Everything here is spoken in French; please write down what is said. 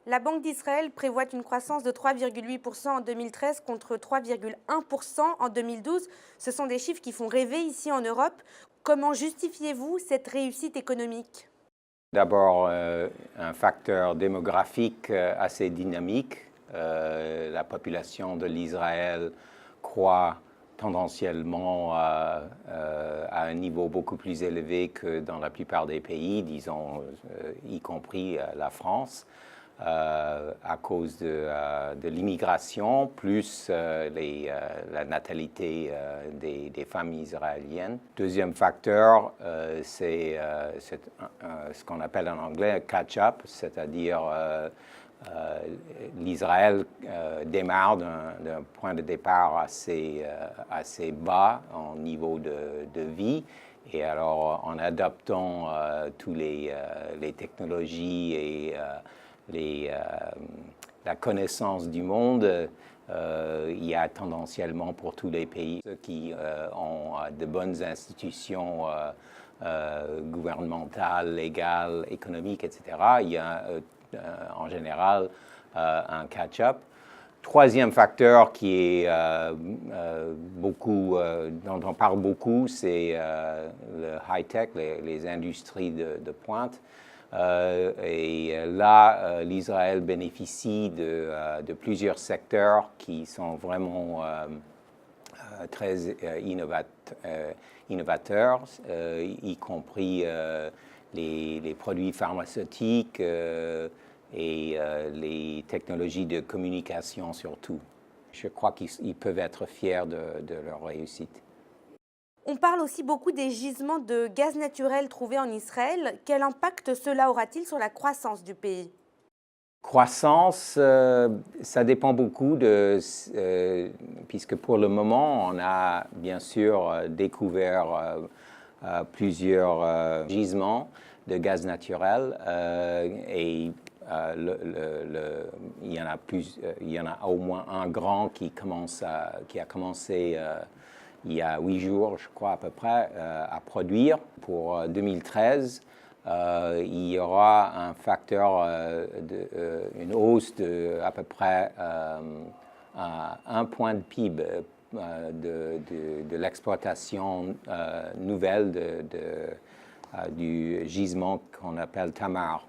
La Banque d'Israël prévoit une croissance de 3,8% en 2013 contre 3,1% en 2012. Ce sont des chiffres qui font rêver ici en Europe. Comment justifiez-vous cette réussite économique? D'abord, un facteur démographique assez dynamique. La population de l'Israël croît tendanciellement à un niveau beaucoup plus élevé que dans la plupart des pays, disons, y compris la France, à cause de l'immigration, plus la natalité des femmes israéliennes. Deuxième facteur, c'est ce qu'on appelle en anglais catch-up, c'est-à-dire l'Israël démarre d'un point de départ assez bas en niveau de vie. Et alors, en adoptant toutes les technologies et la connaissance du monde, il y a tendanciellement pour tous les pays ceux qui ont de bonnes institutions gouvernementales, légales, économiques, etc. Il y a en général un catch-up. Troisième facteur qui est dont on parle beaucoup, c'est le high-tech, les industries de pointe. Et là, l'Israël bénéficie de plusieurs secteurs qui sont vraiment très innovateurs, y compris les produits pharmaceutiques et les technologies de communication surtout. Je crois qu'ils peuvent être fiers de leur réussite. On parle aussi beaucoup des gisements de gaz naturel trouvés en Israël. Quel impact cela aura-t-il sur la croissance du pays? Croissance, ça dépend beaucoup puisque pour le moment, on a bien sûr découvert plusieurs gisements de gaz naturel et il y en a au moins un grand qui a commencé il y a 8 jours, je crois à peu près, à produire. Pour 2013, il y aura un facteur, une hausse de à peu près un point de PIB de l'exploitation nouvelle du gisement qu'on appelle Tamar.